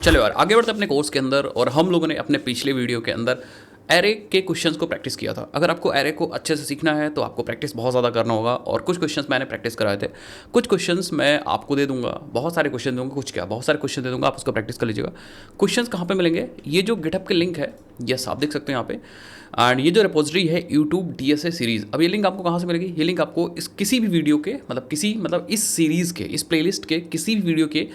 चलो यार आगे बढ़ते अपने कोर्स के अंदर। और हम लोगों ने अपने पिछले वीडियो के अंदर एरे के क्वेश्चंस को प्रैक्टिस किया था। अगर आपको एरे को अच्छे से सीखना है तो आपको प्रैक्टिस बहुत ज़्यादा करना होगा। और कुछ क्वेश्चंस मैंने प्रैक्टिस कराए थे, कुछ क्वेश्चंस मैं आपको दे दूंगा, बहुत सारे क्वेश्चन दूंगा, कुछ क्या बहुत सारे क्वेश्चन दे दूंगा, आप उसको प्रैक्टिस कर लीजिएगा। क्वेश्चंस कहाँ पे मिलेंगे? ये जो गिटहब के लिंक है, यस आप देख सकते हैं यहाँ पे। एंड ये जो रिपोजिटरी है यूट्यूब DSA सीरीज़, अब ये लिंक आपको कहाँ से मिलेगी? ये लिंक आपको इस किसी भी वीडियो के मतलब इस सीरीज़ के, इस प्लेलिस्ट के किसी भी वीडियो के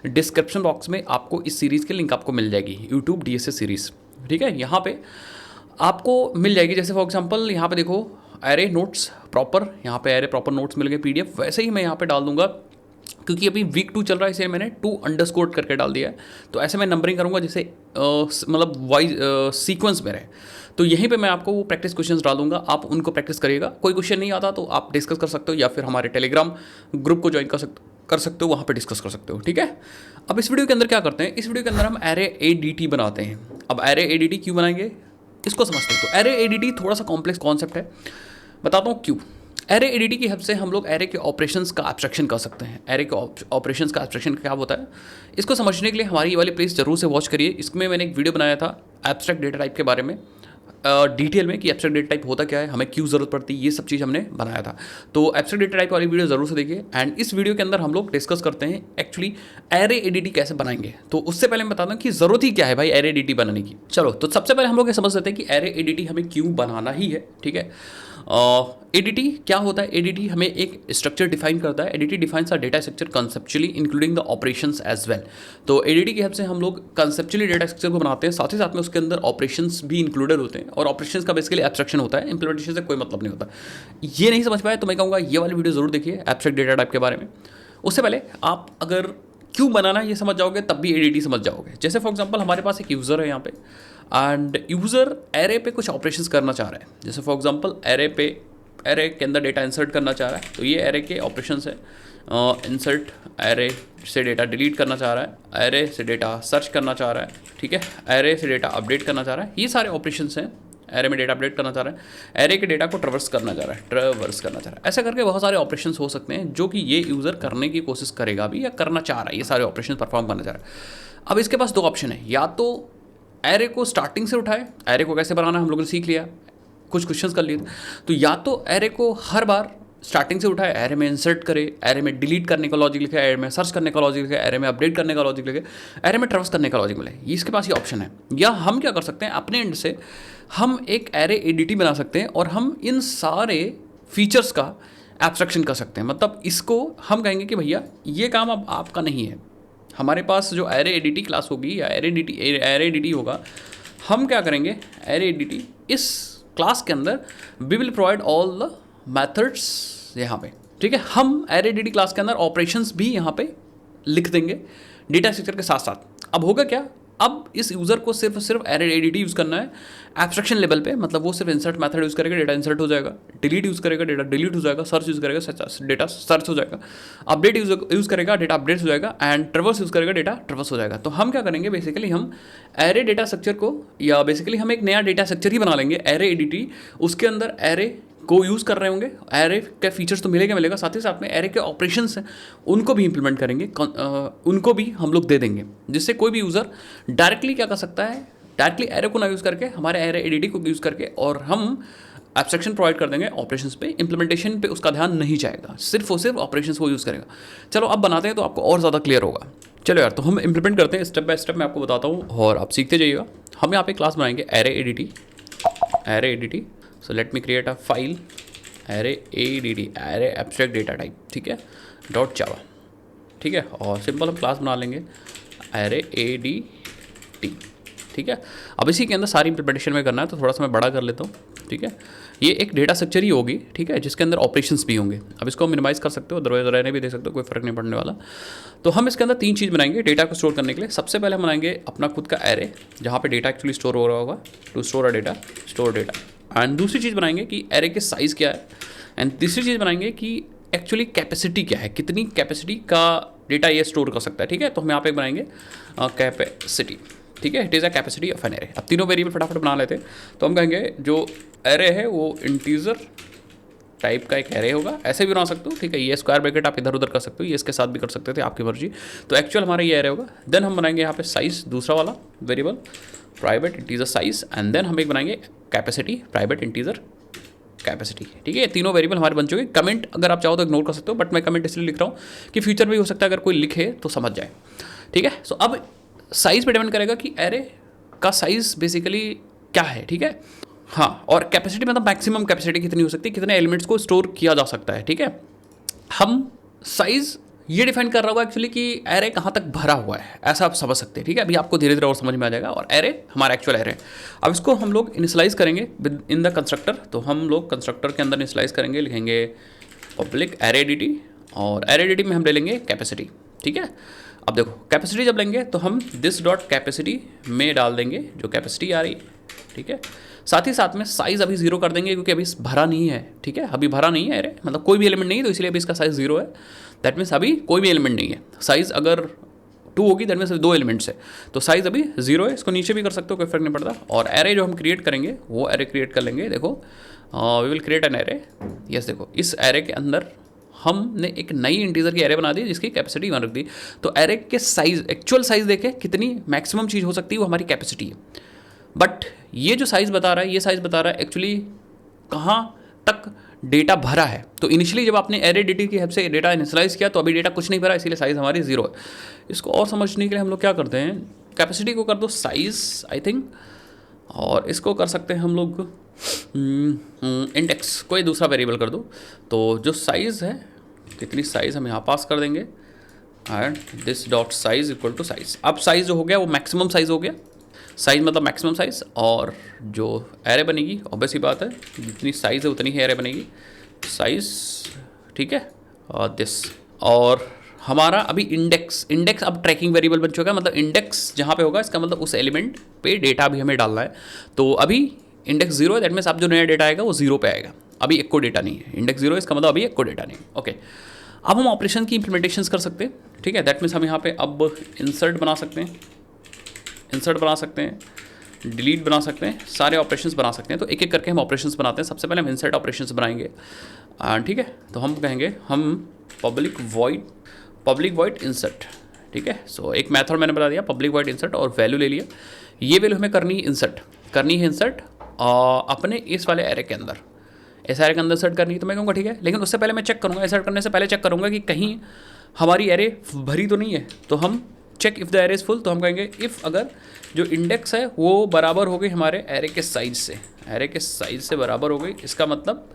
डिस्क्रिप्शन बॉक्स में आपको इस सीरीज़ की लिंक आपको मिल जाएगी, यूट्यूब DSA सीरीज़। ठीक है, यहाँ पे आपको मिल जाएगी। जैसे फॉर एग्जांपल यहाँ पे देखो एरे नोट्स प्रॉपर, यहाँ पे एरे प्रॉपर नोट्स मिल गए PDF। वैसे ही मैं यहाँ पे डाल दूंगा, क्योंकि अभी वीक 2 चल रहा है इसलिए मैंने 2 अंडरस्कोर करके डाल दिया है। तो ऐसे मैं नंबरिंग करूँगा जैसे मतलब वाइज सीक्वेंस में रहे। तो यहीं पे मैं आपको वो प्रैक्टिस क्वेश्चंस डालूंगा, आप उनको प्रैक्टिस करिएगा। कोई क्वेश्चन नहीं आता तो आप डिस्कस कर सकते हो, या फिर हमारे टेलीग्राम ग्रुप को ज्वाइन कर सकते हो, वहाँ पे डिस्कस कर सकते हो। ठीक है, अब इस वीडियो के अंदर क्या करते हैं? इस वीडियो के अंदर हम एरे ADT बनाते हैं। अब एरे ADT क्यों बनाएंगे इसको समझते हैं। तो एरे ADT थोड़ा सा कॉम्प्लेक्स कॉन्सेप्ट है, बताता हूँ क्यों। एरे ADT की हेल्प से हम लोग एरे के ऑपरेशंस का एब्स्ट्रैक्शन कर सकते हैं। एरे के ऑपरेशंस का एब्स्ट्रैक्शन क्या होता है, इसको समझने के लिए हमारी ये वाली प्लेस जरूर से वॉच करिए। इसमें मैंने एक वीडियो बनाया था एब्स्ट्रैक्ट डेटा टाइप के बारे में, डिटेल में, कि एब्स्ट्रैक्ट डेटा टाइप होता क्या है, हमें क्यों ज़रूरत पड़ती है, ये सब चीज़ हमने बनाया था। तो एब्स्ट्रैक्ट डेटा टाइप वाली वीडियो ज़रूर से देखिए। एंड इस वीडियो के अंदर हम लोग डिस्कस करते हैं एक्चुअली एरे ADT कैसे बनाएंगे। तो उससे पहले मैं बता दूं कि ज़रूरत ही क्या है भाई एरे ADT बनाने की। चलो, तो सबसे पहले हम लोग ये समझ सकते हैं कि एरे ADT हमें क्यों बनाना ही है। ठीक है, ADT क्या होता है? ADT हमें एक स्ट्रक्चर डिफाइन करता है। ADT defines a data structure conceptually including the operations as well. तो ADT की हेल्प से हम लोग कंसेप्चुअली डेटा स्ट्रक्चर को बनाते हैं, साथ ही साथ में उसके अंदर ऑपरेशंस भी इंक्लूडेड होते हैं। और ऑपरेशंस का बेसिकली एब्स्ट्रैक्शन होता है, इंप्लीमेंटेशन से कोई मतलब नहीं होता। ये नहीं समझ पाए तो मैं कहूँगा ये वाली वीडियो ज़रूर देखिए एब्स्ट्रैक्ट डेटा टाइप के बारे में। उससे पहले आप अगर क्यों बनाना ये समझ जाओगे तब भी ADT समझ जाओगे। जैसे फॉर एग्जांपल हमारे पास एक यूज़र है यहाँ पे, एंड यूज़र एरे पे कुछ ऑपरेशंस करना चाह रहा है। जैसे फॉर एग्जांपल एरे के अंदर डेटा इंसर्ट करना चाह रहा है, तो ये एरे के ऑपरेशंस है। इंसर्ट एरे से डेटा डिलीट करना चाह रहा है, एरे से डेटा सर्च करना चाह रहा है, ठीक है, एरे से डेटा अपडेट करना चाह रहा है, ये सारे ऑपरेशंस हैं। एरे में डेटा अपडेट करना चाह रहा है, एरे के डेटा को ट्रवर्स करना चाह रहा है, ऐसा करके बहुत सारे ऑपरेशंस हो सकते हैं जो कि ये यूज़र करने की कोशिश करेगा भी या करना चाह रहा है, ये सारे ऑपरेशन परफॉर्म करना चाह रहा है। अब इसके पास 2 ऑप्शन है, या तो एरे को स्टार्टिंग से उठाए, एरे को कैसे बनाना हम लोगों ने सीख लिया, कुछ क्वेश्चंस कर लिए, तो या तो एरे को हर बार स्टार्टिंग से उठाए, एरे में इंसर्ट करे, एरे में डिलीट करने का लॉजिक लिखे, एरे में सर्च करने का लॉजिक लिखे, एरे में अपडेट करने का लॉजिक लिखे, एरे में ट्रवर्स करने का लॉजिक मिले। इसके पास ये ऑप्शन है। या हम क्या कर सकते हैं, अपने एंड से हम एक एरे ADT बना सकते हैं और हम इन सारे फीचर्स का एब्स्ट्रैक्शन कर सकते हैं। मतलब इसको हम कहेंगे कि भैया ये काम अब आपका नहीं है, हमारे पास जो एरे ADT क्लास होगी या एरे ADT होगा, हम क्या करेंगे, एरे ADT इस क्लास के अंदर we will provide all the methods यहाँ पे। ठीक है, हम एरे ADT क्लास के अंदर ऑपरेशंस भी यहाँ पे लिख देंगे डेटा स्ट्रक्चर के साथ साथ। अब होगा क्या, अब इस यूज़र को सिर्फ एरे ADT यूज़ करना है एब्स्ट्रैक्शन लेवल पे। मतलब वो सिर्फ इंसर्ट मेथड यूज़ करेगा, डेटा इंसर्ट हो जाएगा, डिलीट यूज़ करेगा, डेटा डिलीट हो जाएगा, सर्च यूज़ करेगा, डेटा सर्च हो जाएगा, अपडेट यूज़ करेगा, डेटा अपडेट हो जाएगा, एंड ट्रवर्स यूज़ करेगा, डेटा ट्रवर्स हो जाएगा। तो हम क्या करेंगे, बेसिकली हम एरे डेटा स्ट्रक्चर को, या बेसिकली हम एक नया डेटा स्ट्रक्चर ही बना लेंगे एरे ADT, उसके अंदर एरे को यूज़ कर रहे होंगे, एरे के फीचर्स तो मिलेगा, साथ ही साथ में एरे के ऑपरेशंस हैं उनको भी इंप्लीमेंट करेंगे, उनको भी हम लोग दे देंगे, जिससे कोई भी यूज़र डायरेक्टली क्या कर सकता है, डायरेक्टली एरे को ना यूज़ करके हमारे एरे ADT को यूज़ करके, और हम एब्स्ट्रैक्शन प्रोवाइड कर देंगे ऑपरेशंस पे, इंप्लीमेंटेशन पे उसका ध्यान नहीं जाएगा, सिर्फ और सिर्फ ऑपरेशंस को यूज़ करेगा। चलो अब बनाते हैं तो आपको और ज़्यादा क्लियर होगा। चलो यार, तो हम इंप्लीमेंट करते हैं स्टेप बाय स्टेप, मैं आपको बताता हूँ और आप सीखते जाइएगा। हम यहाँ पे क्लास बनाएंगे array ADT। So let me create a file array ADT, array abstract data type, ठीक है, .java, ठीक है, और सिंपल हम क्लास बना लेंगे एरे ADT, ठीक है। अब इसी के अंदर सारी इंप्लीमेंटेशन में करना है, तो थोड़ा सा मैं बड़ा कर लेता हूँ, ठीक है। ये एक डेटा स्ट्रक्चर ही होगी, ठीक है, जिसके अंदर ऑपरेशंस भी होंगे। अब इसको मिनिमाइज़ कर सकते हो, अदरवाइज रहने भी दे सकते हो, कोई फर्क नहीं पड़ने वाला। तो हम इसके अंदर 3 चीज़ बनाएंगे डेटा को स्टोर करने के लिए। सबसे पहले हम बनाएंगे अपना खुद का एरे, जहाँ पे डेटा एक्चुअली स्टोर हो रहा होगा, to store a data, store data. And दूसरी चीज़ बनाएंगे कि एरे के साइज़ क्या है, एंड तीसरी चीज़ बनाएंगे कि एक्चुअली कैपेसिटी क्या है, कितनी कैपेसिटी का डेटा ये स्टोर कर सकता है, ठीक है। तो हम यहाँ पे बनाएंगे कैपेसिटी, ठीक है, it is a capacity of an array. अब तीनों वेरिएबल फटाफट बना लेते हैं। तो हम कहेंगे जो एरे है वो इंटीजर टाइप का एक एरे होगा, ऐसे भी बना सकते हो, ठीक है। ये स्क्वायर ब्रैकेट आप इधर उधर कर सकते हो, ये इसके साथ भी कर सकते थे, आपकी मर्जी। तो एक्चुअल हमारा ये एरे होगा। देन हम बनाएंगे यहाँ पे साइज, दूसरा वाला variable private integer size, and then हम एक बनाएंगे कैपेसिटी प्राइवेट इंटीजर कैपेसिटी, ठीक है। ये तीनों वेरिएबल हमारे बन चुके। कमेंट अगर आप चाहो तो इग्नोर कर सकते हो, बट मैं कमेंट इसलिए लिख रहा हूँ कि फ्यूचर में भी हो सकता है अगर कोई लिखे तो समझ जाए, ठीक है। सो अब साइज पे डिपेंड करेगा कि एरे का साइज बेसिकली क्या है, ठीक है। हाँ, और कैपेसिटी मतलब मैक्सिमम कैपेसिटी कितनी हो सकती है, कितने एलिमेंट्स को स्टोर किया जा सकता है, ठीक है। हम साइज ये डिफाइन कर रहा होगा एक्चुअली कि एरे कहाँ तक भरा हुआ है, ऐसा आप समझ सकते हैं, ठीक है। अभी आपको धीरे धीरे और समझ में आ जाएगा। और एरे हमारा एक्चुअल एरे है। अब इसको हम लोग इनिशियलाइज करेंगे विद इन द कंस्ट्रक्टर। तो हम लोग कंस्ट्रक्टर के अंदर इनिशियलाइज करेंगे, लिखेंगे पब्लिक एरे dt, और एरे dt में हम ले लेंगे कैपेसिटी, ठीक है। अब देखो कैपेसिटी जब लेंगे तो हम दिस डॉट कैपेसिटी में डाल देंगे जो कैपेसिटी आ रही है, ठीक है। साथ ही साथ में साइज़ अभी 0 कर देंगे क्योंकि अभी भरा नहीं है, ठीक है। अभी भरा नहीं है एरे, मतलब कोई भी एलिमेंट नहीं है, तो इसलिए अभी इसका साइज़ 0 है। दैट मीन्स अभी कोई भी एलिमेंट नहीं है। साइज़ अगर 2 होगी दैट मीन्स 2 एलिमेंट्स है, तो साइज़ अभी 0 है। इसको नीचे भी कर सकते हो, कोई फर्क नहीं पड़ता। और एरे जो हम क्रिएट करेंगे वो एरे क्रिएट कर लेंगे। देखो we will create an array. Yes, देखो इस एरे के अंदर हमने एक नई इंटीजर की एरे बना दी जिसकी कैपेसिटी 1 रख दी। तो एरे के साइज, एक्चुअल साइज देखे कितनी मैक्सिमम चीज़ हो सकती है, वो हमारी कैपेसिटी है। बट ये जो साइज़ बता रहा है, ये साइज़ बता रहा है एक्चुअली कहाँ तक डेटा भरा है। तो इनिशियली जब आपने एरे dt की हेल्प से डेटा इनिशियलाइज किया तो अभी डेटा कुछ नहीं भरा, इसीलिए साइज़ हमारी 0 है। इसको और समझने के लिए हम लोग क्या करते हैं, कैपेसिटी को कर दो साइज़ आई थिंक, और इसको कर सकते हैं हम लोग इंडेक्स, कोई दूसरा वेरिएबल कर दो। तो जो साइज़ है, कितनी साइज़ हम यहाँ पास कर देंगे, and this dot size equal to size. अब साइज़ जो हो गया वो मैक्सिमम साइज़ हो गया। साइज़ मतलब मैक्सिमम साइज़, और जो एरे बनेगी ऑब्वियस ही बात है, जितनी साइज़ है उतनी ही एरे बनेगी, साइज़, ठीक है। और दिस, और हमारा अभी इंडेक्स अब ट्रैकिंग वेरिएबल बन चुका है। मतलब इंडेक्स जहाँ पे होगा इसका मतलब उस एलिमेंट पे डेटा भी हमें डालना है। तो अभी इंडेक्स 0 है, दैट मीन्स अब जो नया डेटा आएगा वो 0 पे आएगा। अभी एक को डेटा नहीं है, इंडेक्स 0 है, इसका मतलब अभी एक को डेटा नहीं है। ओके, अब हम ऑपरेशन की इंप्लीमेंटेशंस कर सकते हैं, ठीक है। दैट मीन्स हम यहाँ पे अब इंसर्ट बना सकते हैं, डिलीट बना सकते हैं, सारे ऑपरेशंस बना सकते हैं। तो एक एक करके हम ऑपरेशंस बनाते हैं। सबसे पहले हम इंसर्ट ऑपरेशंस बनाएंगे, ठीक है। तो हम कहेंगे हम पब्लिक वॉइड इंसर्ट, ठीक है। सो एक मेथड मैंने बता दिया पब्लिक वॉइड इंसर्ट, और वैल्यू ले लिया। ये वैल्यू हमें करनी है इंसर्ट अपने इस वाले एरे के अंदर, इस एरे के अंदर इंसर्ट करनी है। तो मैं कहूँगा ठीक है, लेकिन उससे पहले मैं चेक करूँगा, इंसर्ट करने से पहले चेक करूँगा कि कहीं हमारी एरे भरी तो नहीं है। तो हम check if the array is full, तो हम कहेंगे इफ़ अगर जो इंडेक्स है वो बराबर हो गई हमारे एरे के साइज से, बराबर हो गई, इसका मतलब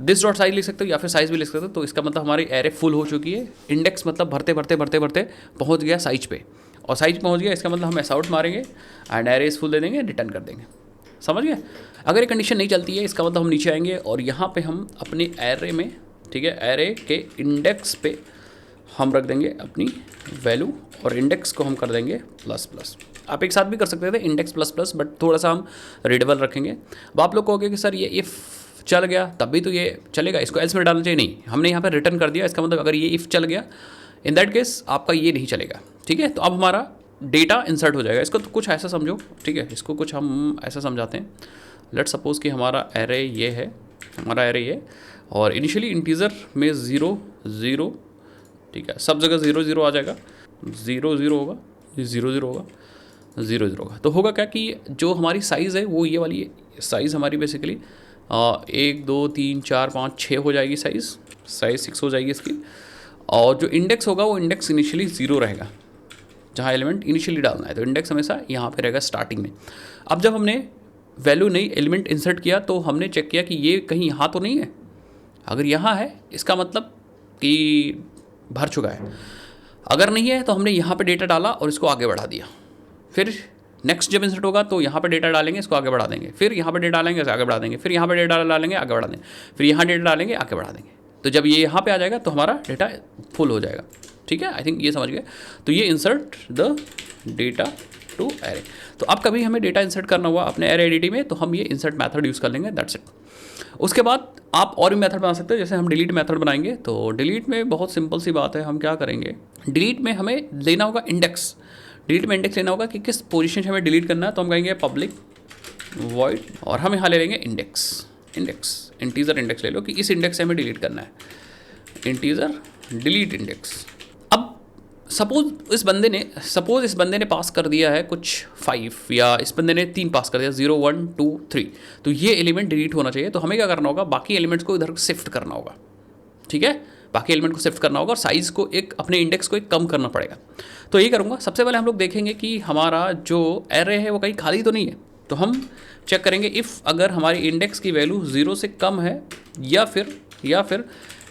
दिस डॉट साइज लिख सकते हो या फिर साइज भी लिख सकते हो। तो इसका मतलब हमारी एरे फुल हो चुकी है। इंडेक्स मतलब भरते पहुंच गया साइज पे, और साइज पहुंच गया इसका मतलब हम ऐसा आउट मारेंगे एंड एरे इज फुल दे देंगे, रिटर्न कर देंगे। समझ गए। अगर ये कंडीशन नहीं चलती है इसका मतलब हम नीचे आएंगे और यहाँ पे हम अपने एरे में, ठीक है, एरे के इंडेक्स पे हम रख देंगे अपनी वैल्यू, और इंडेक्स को हम कर देंगे ++। आप एक साथ भी कर सकते थे इंडेक्स ++, बट थोड़ा सा हम रीडेबल रखेंगे। अब आप लोग कहोगे कि सर ये इफ़ चल गया तब भी तो ये चलेगा, इसको एल्स में डालना चाहिए। नहीं, हमने यहाँ पर रिटर्न कर दिया, इसका मतलब अगर ये इफ़ चल गया इन दैट केस आपका ये नहीं चलेगा, ठीक है। तो अब हमारा डेटा इंसर्ट हो जाएगा। इसको तो कुछ ऐसा समझो, ठीक है, इसको कुछ हम ऐसा समझाते हैं। लेट सपोज़ कि हमारा एरे ये है, और इनिशियली इंटीजर में 0 0, ठीक है, सब जगह 0 0 आ जाएगा, 0 0 होगा, 0 0 होगा, 0 0 होगा। तो होगा क्या कि जो हमारी साइज़ है वो ये वाली साइज़ हमारी बेसिकली 1 2 3 4 5 6 हो जाएगी, साइज़ 6 हो जाएगी इसकी। और जो इंडेक्स होगा वो इंडेक्स इनिशियली 0 रहेगा, जहाँ एलिमेंट इनिशियली डालना है। तो इंडेक्स हमेशा यहाँ पे रहेगा स्टार्टिंग में। अब जब हमने वैल्यू नई एलिमेंट इंसर्ट किया तो हमने चेक किया कि ये कहीं यहाँ तो नहीं है। अगर यहाँ है इसका मतलब कि भर चुका है, अगर नहीं है तो हमने यहाँ पे डेटा डाला और इसको आगे बढ़ा दिया। फिर नेक्स्ट जब इंसर्ट होगा तो यहाँ पे डेटा डालेंगे, इसको आगे बढ़ा देंगे, फिर यहाँ पे डेटा डालेंगे, इसे आगे बढ़ा देंगे, फिर यहाँ पे डेटा डालेंगे, आगे बढ़ा देंगे, फिर यहाँ डेटा डालेंगे, आगे बढ़ा देंगे। तो जब ये यहाँ पे आ जाएगा तो हमारा डेटा फुल हो जाएगा, ठीक है। आई थिंक ये समझ गए। तो ये insert the data to array. तो अब कभी हमें डेटा इंसर्ट करना हुआ अपने एरे dt में तो हम ये इंसर्ट मेथड यूज़ कर लेंगे, दैट्स इट। उसके बाद आप और भी मेथड बना सकते हो, जैसे हम डिलीट मेथड बनाएंगे। तो डिलीट में बहुत सिंपल सी बात है, हम क्या करेंगे, डिलीट में हमें लेना होगा इंडेक्स, डिलीट में इंडेक्स लेना होगा कि किस पोजीशन से हमें डिलीट करना है। तो हम कहेंगे पब्लिक वॉइड, और हम यहाँ ले लेंगे इंडेक्स, इंडेक्स, इंटीजर इंडेक्स ले लो कि इस इंडेक्स से हमें डिलीट करना है, इंटीजर डिलीट इंडेक्स। अब सपोज इस बंदे ने पास कर दिया है कुछ 5, या इस बंदे ने 3 पास कर दिया, 0 1 2 3, तो ये एलिमेंट डिलीट होना चाहिए। तो हमें क्या करना होगा, बाकी एलिमेंट्स को इधर शिफ्ट करना होगा, ठीक है, बाकी एलिमेंट को शिफ्ट करना होगा और साइज़ को एक अपने इंडेक्स को एक कम करना पड़ेगा। तो ये करूँगा। सबसे पहले हम लोग देखेंगे कि हमारा जो एरे है वो कहीं खाली तो नहीं है। तो हम चेक करेंगे इफ़ अगर हमारी इंडेक्स की वैल्यू 0 से कम है या फिर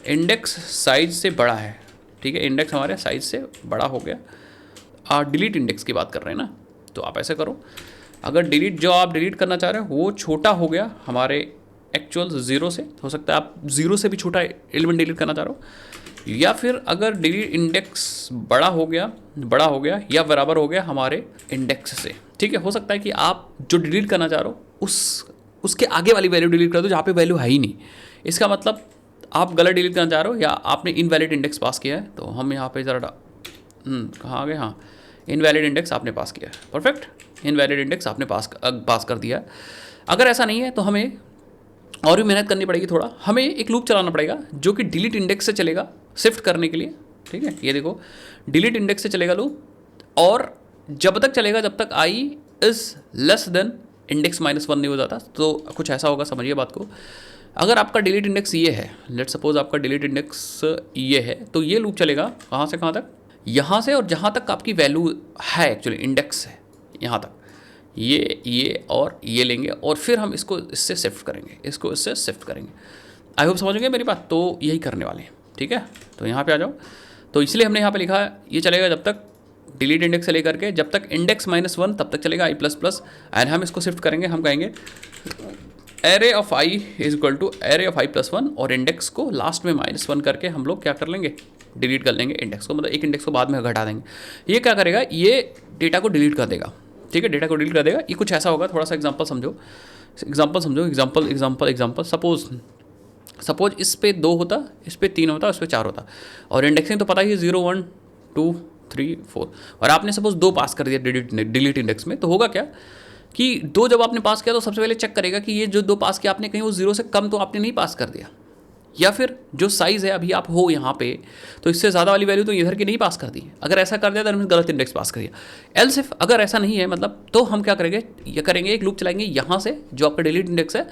इंडेक्स साइज से बड़ा है, ठीक है, इंडेक्स हमारे साइज से बड़ा हो गया। डिलीट इंडेक्स की बात कर रहे हैं ना, तो आप ऐसे करो, अगर डिलीट जो आप डिलीट करना चाह रहे हो वो छोटा हो गया हमारे एक्चुअल 0 से, हो सकता है आप 0 से भी छोटा एलिमेंट डिलीट करना चाह रहे हो, या फिर अगर डिलीट इंडेक्स बड़ा हो गया या बराबर हो गया हमारे इंडेक्स से, ठीक है। हो सकता है कि आप जो डिलीट करना चाह रहे हो उसके आगे वाली वैल्यू डिलीट कर दो जहाँ पे वैल्यू है ही नहीं। इसका मतलब आप गलत डिलीट करना चाह रहे हो या आपने इनवैलिड इंडेक्स पास किया है। तो हम यहाँ पे ज़रा कहाँ आ गए, हाँ, इनवैलिड इंडेक्स आपने पास किया है, परफेक्ट, इनवैलिड इंडेक्स आपने पास कर दिया है। अगर ऐसा नहीं है तो हमें और भी मेहनत करनी पड़ेगी थोड़ा, हमें एक लूप चलाना पड़ेगा जो कि डिलीट इंडेक्स से चलेगा शिफ्ट करने के लिए, ठीक है। ये देखो, डिलीट इंडेक्स से चलेगा लूप, और जब तक चलेगा जब तक i is less than index -1 नहीं हो जाता। तो कुछ ऐसा होगा, समझिए बात को। अगर आपका डिलीट इंडेक्स ये है, लेट सपोज आपका डिलीट इंडेक्स ये है, तो ये लूप चलेगा कहाँ से कहाँ तक, यहाँ से और जहाँ तक आपकी वैल्यू है एक्चुअली इंडेक्स है, यहाँ तक ये और ये लेंगे, और फिर हम इसको इससे शिफ्ट करेंगे, आई होप समझ गए मेरी बात। तो यही करने वाले हैं, ठीक है। तो यहाँ पे आ जाओ। तो इसलिए हमने यहाँ पे लिखा है ये चलेगा जब तक डिलीट इंडेक्स से लेकर के जब तक इंडेक्स -1 तब तक चलेगा i++, एंड हम इसको शिफ्ट करेंगे, हम कहेंगे array of i is equal to array of i+1, और इंडेक्स को लास्ट में -1 करके हम लोग क्या कर लेंगे, डिलीट कर लेंगे इंडेक्स को, मतलब एक इंडेक्स को बाद में घटा देंगे। ये क्या करेगा, ये डेटा को डिलीट कर देगा, ठीक है, डेटा को डिलीट कर देगा। ये कुछ ऐसा होगा, थोड़ा सा एग्जांपल समझो, एग्जांपल सपोज इस पे 2 होता, इस पे 3 होता, इस पे 4 होता, और इंडेक्सिंग तो पता ही है 0 1 2 3 4, और आपने सपोज 2 पास कर दिया डिलीट इंडेक्स में, तो होगा क्या कि 2 जब आपने पास किया तो सबसे पहले चेक करेगा कि ये जो 2 पास किया आपने कहीं वो 0 से कम तो आपने नहीं पास कर दिया, या फिर जो साइज़ है अभी आप हो यहाँ पे, तो इससे ज़्यादा वाली वैल्यू तो इधर की नहीं पास कर दी। अगर ऐसा कर दिया तो हमने गलत इंडेक्स पास कर दिया। एल्स इफ अगर ऐसा नहीं है मतलब, तो हम क्या करेंगे, ये करेंगे एक लूप चलाएंगे यहाँ से जो आपका डिलीट इंडेक्स है,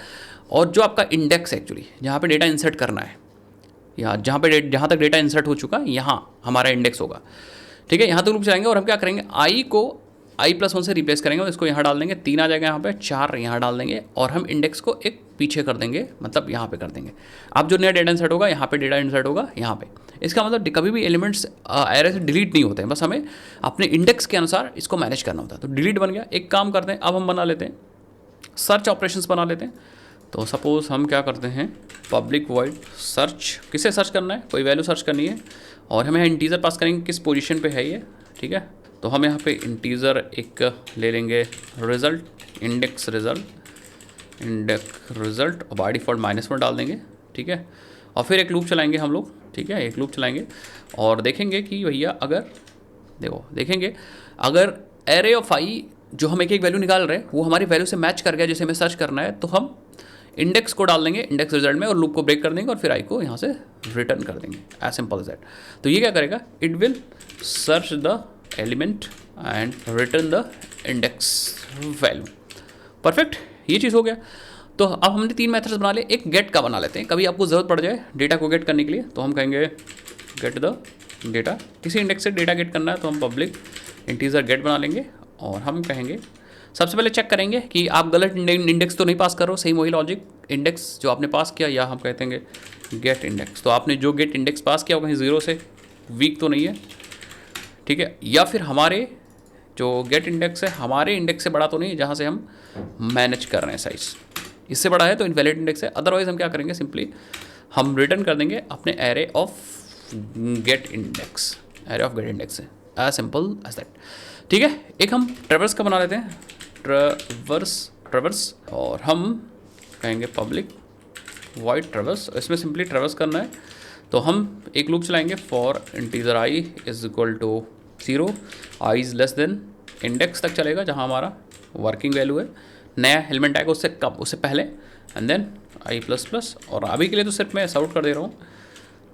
और जो आपका इंडेक्स है एक्चुअली जहाँ पे डेटा इंसर्ट करना है, या जहाँ तक डेटा इंसर्ट हो चुका यहाँ हमारा इंडेक्स होगा, ठीक है। यहाँ तक लूप चलाएंगे, और हम क्या करेंगे, i को i+1 से रिप्लेस करेंगे, और इसको यहाँ डाल देंगे, 3 आ जाएगा यहाँ पे, 4 यहाँ डाल देंगे, और हम इंडेक्स को एक पीछे कर देंगे, मतलब यहाँ पे कर देंगे। अब जो नया डेटा इंसर्ट होगा यहाँ पे डेटा इंसर्ट होगा यहाँ पे। इसका मतलब कभी भी एलिमेंट्स एरे से डिलीट नहीं होते हैं, बस हमें अपने इंडेक्स के अनुसार इसको मैनेज करना होता है। तो डिलीट बन गया। एक काम करते हैं, अब हम बना लेते हैं सर्च ऑपरेशंस बना लेते हैं। तो सपोज हम क्या करते हैं, पब्लिक वॉइड सर्च, किसे सर्च करना है, कोई वैल्यू सर्च करनी है, और हमें इंटीजर पास करेंगे किस पोजीशन पे है ये, ठीक है। तो हम यहाँ पे इंटीजर एक ले लेंगे रिजल्ट, इंडेक्स रिजल्ट, और बाय डिफ़ॉल्ट -1 डाल देंगे, ठीक है। और फिर एक लूप चलाएंगे हम लोग, ठीक है, एक लूप चलाएंगे और देखेंगे कि भैया अगर देखेंगे अगर एरे ऑफ i जो हम एक वैल्यू निकाल रहे हैं वो हमारी वैल्यू से मैच कर गया जैसे हमें सर्च करना है, तो हम इंडेक्स को डाल देंगे इंडेक्स रिजल्ट में और लूप को ब्रेक कर देंगे और फिर i को यहाँ से रिटर्न कर देंगे, एज सिंपल एज दैट। तो ये क्या करेगा, it will search the element and return the index value. Perfect, ये चीज़ हो गया। तो अब हमने 3 मेथड्स बना लिए, एक गेट का बना लेते हैं, कभी आपको ज़रूरत पड़ जाए डेटा को गेट करने के लिए, तो हम कहेंगे गेट द डेटा, किसी इंडेक्स से डेटा गेट करना है तो हम पब्लिक इंटीजर गेट बना लेंगे और हम कहेंगे सबसे पहले चेक करेंगे कि आप गलत इंडेक्स तो नहीं पास करो, सही वही लॉजिक इंडेक्स जो आपने पास किया, या हम कहते हैं गेट इंडेक्स, तो आपने जो गेट इंडेक्स पास किया वो कहीं 0 से वीक तो नहीं है, ठीक है, या फिर हमारे जो गेट इंडेक्स है हमारे इंडेक्स से बड़ा तो नहीं है जहाँ से हम मैनेज कर रहे हैं साइज, इससे बड़ा है तो इनवैलिड इंडेक्स है। अदरवाइज हम क्या करेंगे, सिंपली हम रिटर्न कर देंगे अपने array of gate index, array of gate index है, एज सिंपल एज दैट, ठीक है। एक हम ट्रेवर्स का बना लेते हैं, ट्रेवर्स, और हम कहेंगे पब्लिक वॉइड ट्रेवर्स, इसमें सिंपली ट्रेवर्स करना है। तो हम एक लूप चलाएंगे for integer i is equal to 0, i is less than index तक चलेगा जहाँ हमारा वर्किंग वैल्यू है, नया एलिमेंट आएगा उससे कम, उससे पहले, and then i plus plus. और अभी के लिए तो सिर्फ मैं सॉर्ट कर दे रहा हूँ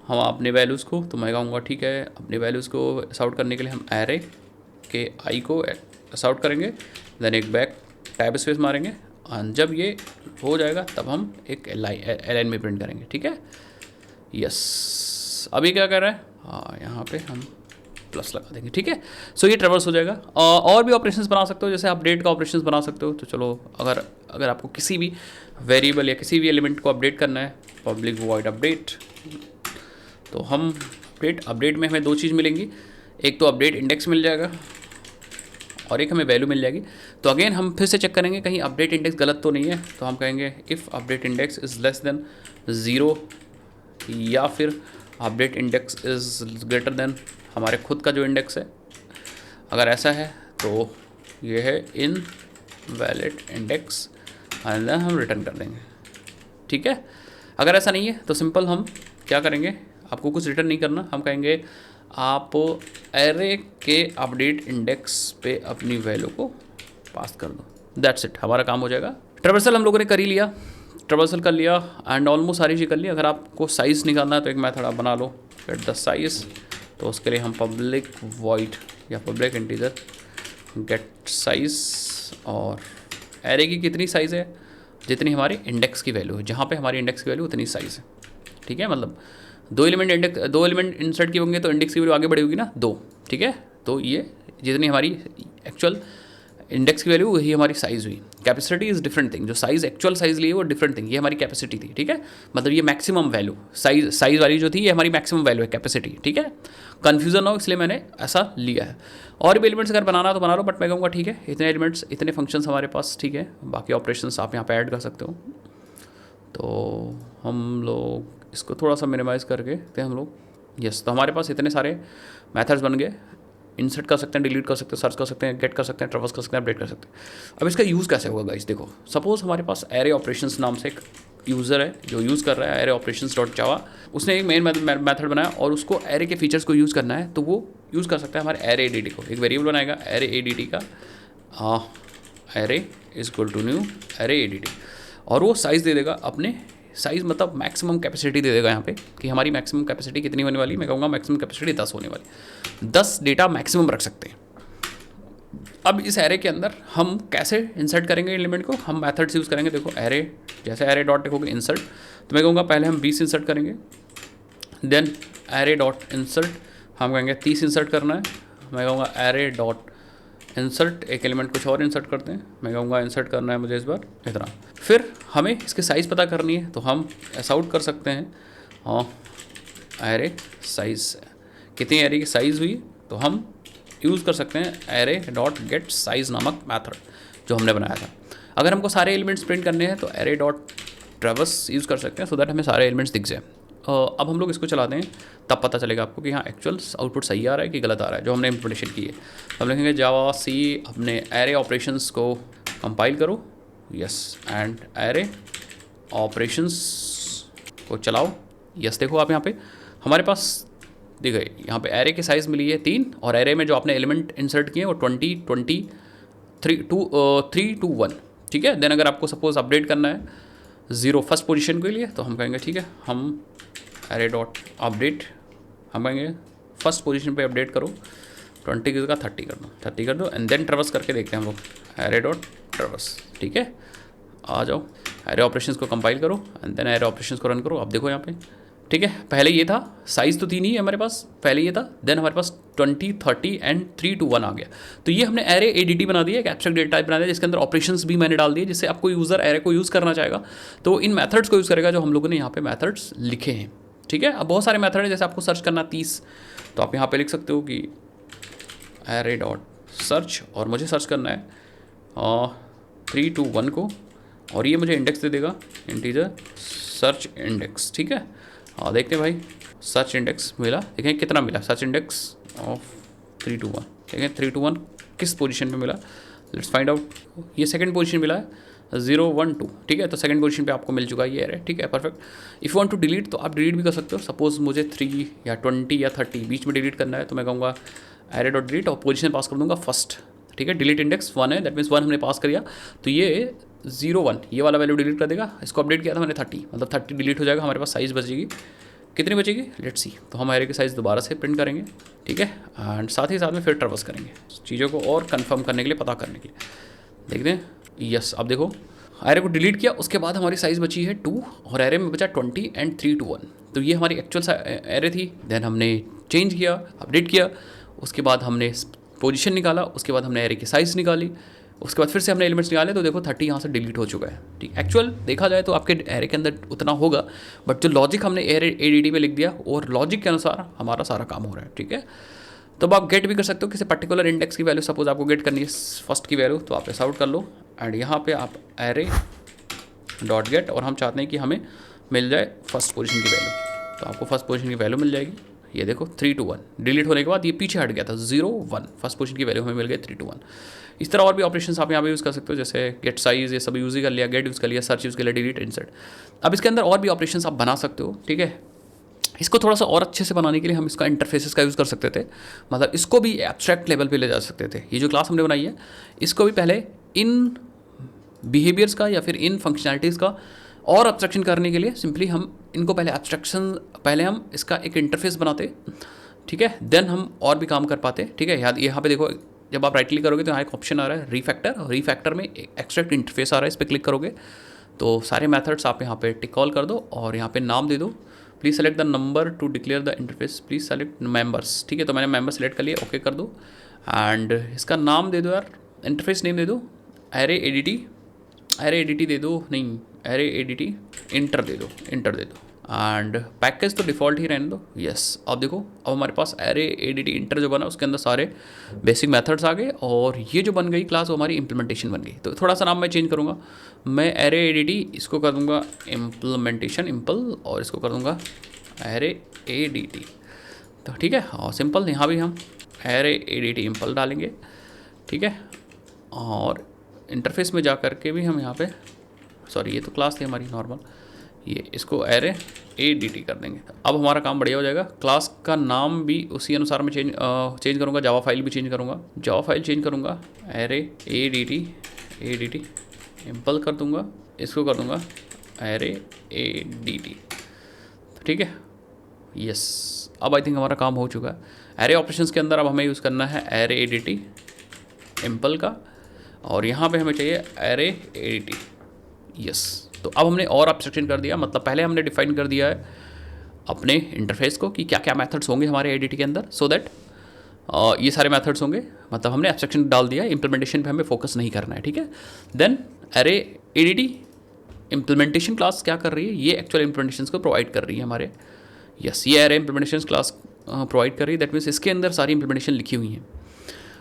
हम अपने वैल्यूज़ को, तो मैं कहूँगा ठीक है अपने वैल्यूज़ को सॉर्ट करने के लिए हम एरे के आई को सॉर्ट करेंगे, देन एक बैक टैब स्पेस मारेंगे, और जब ये हो जाएगा तब हम एक एलाइन में प्रिंट करेंगे। ठीक है, यस। अभी क्या कर रहा है, हाँ यहाँ पे हम प्लस लगा देंगे। ठीक है, सो ये ट्रेवर्स हो जाएगा। और भी ऑपरेशंस बना सकते हो, जैसे अपडेट का ऑपरेशंस बना सकते हो। तो चलो अगर आपको किसी भी वेरिएबल या किसी भी एलिमेंट को अपडेट करना है, पब्लिक वॉइड अपडेट, तो हम अपडेट में हमें दो चीज़ मिलेंगी, एक तो अपडेट इंडेक्स मिल जाएगा और एक हमें वैल्यू मिल जाएगी। तो अगेन हम फिर से चेक करेंगे कहीं अपडेट इंडेक्स गलत तो नहीं है, तो हम कहेंगे if update index is less then 0 या फिर update index is greater than हमारे खुद का जो इंडेक्स है। अगर ऐसा है तो ये है इन वैलिड इंडेक्स, एंड देन हम रिटर्न कर देंगे। ठीक है, अगर ऐसा नहीं है तो सिंपल हम क्या करेंगे, आपको कुछ रिटर्न नहीं करना, हम कहेंगे आप एरे के अपडेट इंडेक्स पे अपनी वैल्यू को पास कर दो, दैट्स इट, हमारा काम हो जाएगा। ट्रेवर्सल हम लोगों ने कर ही लिया, ट्रेवर्सल कर लिया एंड ऑलमोस्ट सारी चीज़ कर ली। अगर आपको साइज़ निकालना है तो एक मेथड आप बना लो, गेट द साइज़, तो उसके लिए हम पब्लिक वॉइड या पब्लिक इंटीजर गेट साइज़, और एरे की कितनी साइज़ है, जितनी हमारी इंडेक्स की वैल्यू है, जहाँ पे हमारी इंडेक्स की वैल्यू उतनी साइज़ है। ठीक है, मतलब दो एलिमेंट इंसर्ट किए होंगे तो इंडेक्स की वैल्यू आगे बढ़ी होगी ना, 2। ठीक है, तो ये जितनी हमारी एक्चुअल इंडेक्स की वैल्यू वही हमारी साइज़ हुई। कैपेसिटी इज़ डिफरेंट थिंग, जो साइज़ एक्चुअल साइज़ ली है वो डिफरेंट थिंग, ये हमारी कैपेसिटी थी। ठीक है, मतलब ये मैक्सिमम वैल्यू साइज़ वाली जो थी ये हमारी मैक्सिमम वैल्यू है, कैपेसिटी। ठीक है, कन्फ्यूजन हो इसलिए मैंने ऐसा लिया है। और भी एलिमेंट्स अगर बनाना तो बना लो, बट मैं कहूँगा ठीक है इतने एलिमेंट्स इतने फंक्शंस हमारे पास, ठीक है, बाकी ऑपरेशंस आप यहाँ पे ऐड कर सकते हो। तो हम लोग इसको थोड़ा सा मिनिमाइज़ करके थे हम लोग, यस। तो हमारे पास इतने सारे मेथड्स बन गए, इंसर्ट कर सकते हैं, डिलीट कर सकते हैं, सर्च कर सकते हैं, गेट कर सकते हैं, ट्रेवर्स कर सकते हैं, अपडेट कर सकते हैं। अब इसका यूज़ कैसे होगा गाइस, देखो सपोज हमारे पास एरे ऑपरेशंस नाम से एक यूज़र है जो यूज़ कर रहा है एरे ऑपरेशंस डॉट जावा, उसने एक मेन मेथड बनाया और उसको एरे के फीचर्स को यूज़ करना है, तो वो यूज़ कर सकता है हमारे एरे एडीटी को। एक वेरिएबल बनाएगा एरे एडीटी का, array is equal to new array ADT, और वो साइज़ दे देगा अपने साइज़, मतलब मैक्सिमम कैपेसिटी दे देगा यहाँ पे कि हमारी मैक्सिमम कैपेसिटी कितनी होने वाली, मैं कहूँगा मैक्सिमम कैपेसिटी 10 होने वाली, 10 डेटा मैक्सिमम रख सकते हैं। अब इस एरे के अंदर हम कैसे इंसर्ट करेंगे एलिमेंट को, हम मेथड्स यूज़ करेंगे। देखो एरे, जैसे एरे डॉट लिखोगे इंसर्ट, तो मैं कहूँगा पहले हम 20 इंसर्ट करेंगे, देन एरे डॉट इंसर्ट हम कहेंगे 30 इंसर्ट करना है, मैं कहूँगा एरे डॉट इंसर्ट एक एलिमेंट कुछ और इंसर्ट करते हैं, मैं कहूँगा इंसर्ट करना है मुझे इस बार इतना। फिर हमें इसकी साइज़ पता करनी है, तो हम ऐसा आउट कर सकते हैं, हाँ एरे साइज़ कितनी एरे की साइज़ हुई, तो हम यूज़ कर सकते हैं एरे डॉट गेट साइज़ नामक मेथड जो हमने बनाया था। अगर हमको सारे एलिमेंट्स प्रिंट करने हैं तो एरे डॉट ट्रेवर्स यूज़ कर सकते हैं, सो दैट हमें सारे एलिमेंट्स दिख जाए। अब हम लोग इसको चलाते हैं, तब पता चलेगा आपको कि हाँ एक्चुअल आउटपुट सही आ रहा है कि गलत आ रहा है, जो हमने इम्प्लीमेंटेशन की है। हम लिखेंगे जावा सी अपने एरे ऑपरेशंस को कंपाइल करो, यस, एंड एरे ऑपरेशंस को चलाओ, यस। देखो आप यहाँ पे हमारे पास देखो यहाँ पे एरे की साइज़ मिली है 3, और एरे में जो आपने एलिमेंट इंसर्ट किए हैं वो 20, 20, 3 to 1। ठीक है, देन अगर आपको सपोज अपडेट करना है 0 फर्स्ट पोजीशन के लिए, तो हम कहेंगे ठीक है हम एरे डॉट अपडेट, हम कहेंगे फर्स्ट पोजीशन पे अपडेट करो, 20 की जगह 30 कर दो, 30 कर दो, एंड देन ट्रेवर्स करके देखते हैं हम लोग एरे डॉट ट्रेवर्स। ठीक है, आ जाओ एरे ऑपरेशंस को कंपाइल करो एंड देन एरे ऑपरेशंस को रन करो। अब देखो यहाँ पे, ठीक है, पहले ये था साइज़ तो 3 ही है हमारे पास, पहले ये था, देन हमारे पास 20, 30 एंड 3 to 1 आ गया। तो ये हमने एरे एडीटी बना दिया, एक एब्स्ट्रैक्ट डेटा टाइप बना दिया, जिसके अंदर ऑपरेशंस भी मैंने डाल दिए, जिससे आपको यूज़र एरे को यूज़ करना चाहेगा तो इन मेथड्स को यूज़ करेगा जो हम लोगों ने यहाँ पे मेथड्स लिखे हैं। ठीक है, अब बहुत सारे मेथड है, जैसे आपको सर्च करना 30, तो आप यहाँ पे लिख सकते हो कि एरे डॉट सर्च, और मुझे सर्च करना है 3 to 1 को, और ये मुझे इंडेक्स दे देगा इंटीजर सर्च इंडेक्स। ठीक है, देखते हैं भाई सर्च इंडेक्स मिला, देखें कितना मिला, सर्च इंडेक्स ऑफ 3 to 1, देखें 3 to 1 किस पोजीशन पे मिला, लेट्स फाइंड आउट। ये सेकंड पोजीशन मिला है 0, 1, 2। ठीक है, तो सेकंड पोजीशन पे आपको मिल चुका है ये एरे। ठीक है, perfect. If you want to delete तो आप डिलीट भी कर सकते हो, सपोज मुझे 3 या 20 या 30 बीच में डिलीट करना है, तो मैं कहूँगा एरे डॉट डिलीट और पोजीशन पास कर दूँगा फर्स्ट। ठीक है, डिलीट इंडेक्स 1 है, दैट मीन्स 1 हमने पास कर दिया, तो ये 01 ये वाला वैल्यू डिलीट कर देगा। इसको अपडेट किया था मैंने 30, मतलब 30 डिलीट हो जाएगा, हमारे पास साइज़ बचेगी कितनी बचेगी, लेट्स सी। तो हम एरे की साइज़ दोबारा से प्रिंट करेंगे, ठीक है, एंड साथ ही साथ में फिर ट्रैवर्स करेंगे चीज़ों को और कंफर्म करने के लिए, पता करने के लिए। देखते हैं, यस, अब देखो एरे को डिलीट किया, उसके बाद हमारी साइज़ बची है 2 और एरे में बचा 20 एंड 3 to 1। तो ये हमारी एक्चुअल एरे थी। देन हमने चेंज किया, अपडेट किया, उसके बाद हमने पोजीशन निकाला, उसके बाद हमने एरे की साइज़ निकाली, उसके बाद फिर से हमने एलिमेंट्स निकाले, तो देखो 30 यहाँ से डिलीट हो चुका है। ठीक, एक्चुअल देखा जाए तो आपके एरे के अंदर उतना होगा, बट जो लॉजिक हमने एरे ADT में लिख दिया और लॉजिक के अनुसार हमारा सारा काम हो रहा है। ठीक है, तो अब आप गेट भी कर सकते हो किसी पर्टिकुलर इंडेक्स की वैल्यू, सपोज आपको गेट करनी है फर्स्ट की वैल्यू, तो आप ऐसा आउट कर लो एंड यहाँ पे आप एरे डॉट गेट, और हम चाहते हैं कि हमें मिल जाए फर्स्ट पोजीशन की वैल्यू, तो आपको फर्स्ट पोजीशन की वैल्यू मिल जाएगी। ये देखो 3 to 1 डिलीट होने के बाद ये पीछे हट गया था 0 1, फर्स्ट पोजीशन की वैल्यू हमें मिल गई 3 to 1। इस तरह और भी ऑपरेशंस आप यहाँ पे यूज़ कर सकते हो, जैसे गेट साइज, ये सब यूज़ ही कर लिया, गेट यूज़ कर लिया, सर्च यूज़ कर लिया, डिलीट, इंसर्ट। अब इसके अंदर और भी ऑपरेशंस आप बना सकते हो। ठीक है, इसको थोड़ा सा और अच्छे से बनाने के लिए हम इसका इंटरफेसेस का यूज़ कर सकते थे, मतलब इसको भी एब्स्ट्रैक्ट लेवल पे ले जा सकते थे। ये जो क्लास हमने बनाई है इसको भी पहले इन बिहेवियर्स का या फिर इन फंक्शनैलिटीज़ का और एब्स्ट्रैक्शन करने के लिए सिंपली हम इनको पहले हम इसका एक इंटरफेस बनाते, ठीक है, देन हम और भी काम कर पाते। ठीक है, यहाँ पे देखो जब आप राइट क्लिक करोगे तो यहाँ एक ऑप्शन आ रहा है रीफैक्टर में एक्सट्रैक्ट इंटरफेस आ रहा है, इस पर क्लिक करोगे तो सारे मेथड्स आप यहाँ पे टिक कॉल कर दो और यहाँ पे नाम दे दो, please select the number two declare the interface, please select members. ठीक है, तो मैंने मेंबर सेलेक्ट कर लिया, ओके कर दो एंड इसका नाम दे दो यार, इंटरफेस नेम दे दो एरे एडिटी दे दो, नहीं एरे एडिटी इंटर दे दो एंड पैकेज तो डिफ़ॉल्ट ही रहने दो, यस। अब देखो अब हमारे पास एरे एडिटी इंटर जो बना उसके अंदर सारे बेसिक मेथड्स आ गए और ये जो बन गई क्लास वो हमारी इम्प्लीमेंटेशन बन गई। तो थोड़ा सा नाम मैं चेंज करूँगा, मैं एरे एडिटी इसको कर दूँगा इम्प्लीमेंटेशन इम्पल, और इसको कर दूँगा एरे एडिटी। तो ठीक है, और सिंपल यहाँ भी हम एरे एडिटी इम्पल डालेंगे। ठीक है, और इंटरफेस में जा कर के भी हम यहाँ पे, सॉरी ये तो क्लास थी हमारी नॉर्मल, ये इसको एरे ADT कर देंगे। अब हमारा काम बढ़िया हो जाएगा। क्लास का नाम भी उसी अनुसार मैं चेंज करूँगा, जावा फाइल भी चेंज करूँगा, एरे ADT इम्पल कर दूँगा, इसको कर दूँगा एरे ADT। ठीक है, यस, अब आई थिंक हमारा काम हो चुका है। एरे ऑपरेशंस के अंदर अब हमें यूज़ करना है एरे ADT इम्पल का, और यहाँ पे हमें चाहिए एरे ADT, यस। तो अब हमने और एब्स्ट्रैक्शन कर दिया, मतलब पहले हमने डिफाइन कर दिया है अपने इंटरफेस को कि क्या क्या मेथड्स होंगे हमारे ADT के अंदर, सो दैट ये सारे मेथड्स होंगे, मतलब हमने एब्स्ट्रैक्शन डाल दिया, इम्प्लीमेंटेशन पे हमें फोकस नहीं करना है। ठीक है, then array ADT implementation class क्या कर रही है, ये एक्चुअल इम्प्लीमेंटेशन को प्रोवाइड कर रही है हमारे, यस, ये एरे इम्प्लीमेंटेशन क्लास प्रोवाइड कर रही है, दैट मीन्स इसके अंदर सारी इम्प्लीमेंटेशन लिखी हुई हैं।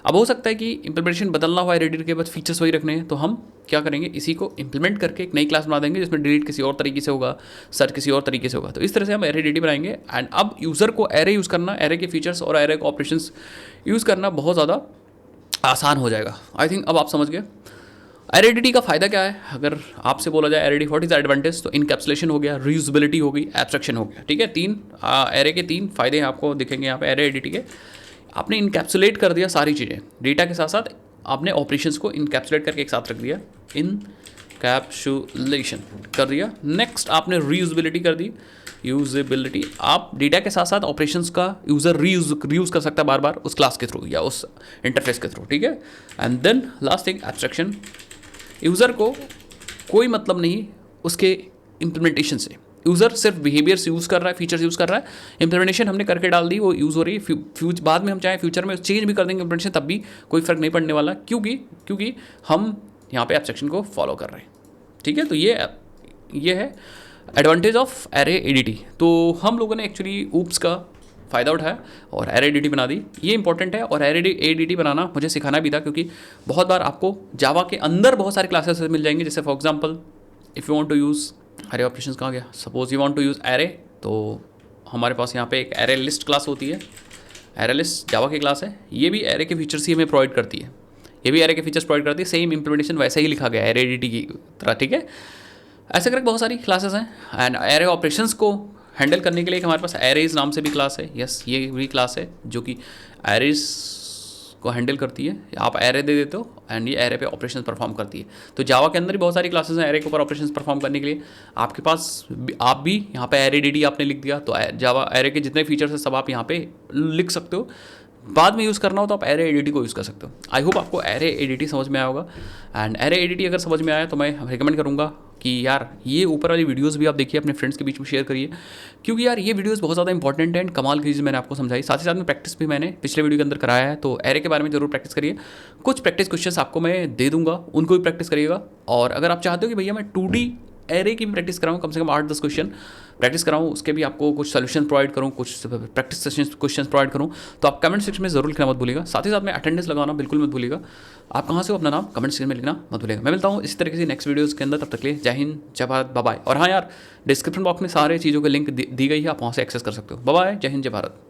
अब हो सकता है कि इम्प्लीमेंटेशन बदलना हुआ है एडिटर के, बाद फीचर्स वही रखने हैं, तो हम क्या करेंगे, इसी को इम्प्लीमेंट करके एक नई क्लास बना देंगे जिसमें डिलीट किसी और तरीके से होगा, सर्च किसी और तरीके से होगा। तो इस तरह से हम एरे ADT बनाएंगे। एंड अब यूज़र को एरे यूज़ करना, एरे के फीचर्स और एरे के ऑपरेशंस यूज़ करना बहुत ज़्यादा आसान हो जाएगा। आई थिंक अब आप समझ गए एरे ADT का फ़ायदा क्या है। अगर आपसे बोला जाए array ADT what is advantage, तो इनकैप्सुलेशन हो गया, रीयूजेबिलिटी हो गई, एब्स्ट्रैक्शन हो गया। ठीक है, एरे के 3 फायदे आपको दिखेंगे यहाँ पे एरे ADT के। आपने इनकैप्सुलेट कर दिया सारी चीज़ें, डेटा के साथ साथ आपने ऑपरेशंस को इनकैप्सुलेट करके एक साथ रख दिया, इनकैप्सुलेशन कर दिया। नेक्स्ट आपने रीयूजेबिलिटी कर दी, यूजेबिलिटी, आप डेटा के साथ साथ ऑपरेशंस का यूज़र रीयूज़ कर सकता है बार बार उस क्लास के थ्रू या उस इंटरफेस के थ्रू। ठीक है, and then last thing abstraction, user को कोई मतलब नहीं उसके इम्प्लीमेंटेशन से, यूज़र सिर्फ बिहेवियर्स यूज़ कर रहा है, फीचर्स यूज़ कर रहा है, इम्प्लीमेंटेशन हमने करके डाल दी, वो यूज़ हो रही है। बाद में हम चाहे फ्यूचर में चेंज भी कर देंगे इम्प्लीमेंटेशन, तब भी कोई फ़र्क नहीं पड़ने वाला, क्योंकि हम यहाँ पे एब्स्ट्रैक्शन को फॉलो कर रहे हैं। ठीक है, तो ये है एडवांटेज ऑफ एरे ADT। तो हम लोगों ने एक्चुअली ऊप्स का फ़ायदा उठाया और एरे ADT बना दी, ये इंपॉर्टेंट है। और एरे ADT बनाना मुझे सिखाना भी था, क्योंकि बहुत बार आपको जावा के अंदर बहुत सारे क्लासेस मिल जाएंगे, जैसे for example if you want to use array operations, कहाँ गया, suppose you want to use array, तो हमारे पास यहाँ पे एक एरे लिस्ट क्लास होती है, एरे लिस्ट जावा की क्लास है, ये भी एरे के फीचर्स ही हमें प्रोवाइड करती है, ये भी एरे के फीचर्स प्रोवाइड करती है, सेम इंप्लीमेंटेशन वैसे ही लिखा गया है एरे ADT की तरह। ठीक है, ऐसे करके बहुत सारी क्लासेस हैं। एंड एरे ऑपरेशंस को हैंडल करने के लिए हमारे पास एरेज नाम से भी क्लास है, यस, ये भी क्लास है जो कि एरेज को हैंडल करती है। आप एरे दे देते हो एंड ये एरे पे ऑपरेशन परफॉर्म करती है। तो जावा के अंदर भी बहुत सारी क्लासेस हैं एरे के ऊपर ऑपरेशन परफॉर्म करने के लिए। आपके पास आप भी यहाँ पे एरे डी आपने लिख दिया तो जावा एरे के जितने फीचर्स हैं सब आप यहाँ पे लिख सकते हो। बाद में यूज़ करना हो तो आप एरे एडीटी को यूज़ कर सकते हो। आई होप आपको एरे एडीटी समझ में आया होगा। एंड एरे एडीटी अगर समझ में आया तो मैं रिकमेंड करूँगा कि यार ये ऊपर वाली वीडियोस भी आप देखिए, अपने फ्रेंड्स के बीच में शेयर करिए, क्योंकि यार ये वीडियोस बहुत ज़्यादा इंपॉर्टेंट है एंड कमाल की चीज़ मैंने आपको समझाई। साथ ही साथ में प्रैक्टिस भी मैंने पिछले वीडियो के अंदर कराया है, तो एरे के बारे में जरूर प्रैक्टिस करिए। कुछ प्रैक्टिस क्वेश्चंस आपको मैं दे दूंगा, उनको भी प्रैक्टिस करिएगा। और अगर आप चाहते हो कि भैया मैं 2D एरे की भी प्रैक्टिस कराऊँ, कम से कम 8-10 क्वेश्चन प्रैक्टिस कराऊँ, उसके भी आपको कुछ सोल्यूशन प्रोवाइड करूँ, कुछ प्रैक्टिस सेशन क्वेश्चन प्रोवाइड करूँ, तो आप कमेंट सेक्शन में जरूर लिखना मत भूलिएगा। साथ ही साथ में अटेंडेंस लगाना बिल्कुल मत भूलिएगा। आप कहाँ से हो अपना नाम कमेंट सेक्शन में लिखना मत भूलिएगा। मैं मिलता हूँ इसी तरीके से नेक्स्ट वीडियोज़ के अंदर, तब तक के लिए जय हिंद, जय भारत, बाय बाय। और हाँ यार, डिस्क्रिप्शन बॉक्स में सारे चीज़ों के लिंक दी गई है, आप वहाँ से एक्सेस कर सकते हो। बाय बाय, जय हिंद, जय भारत।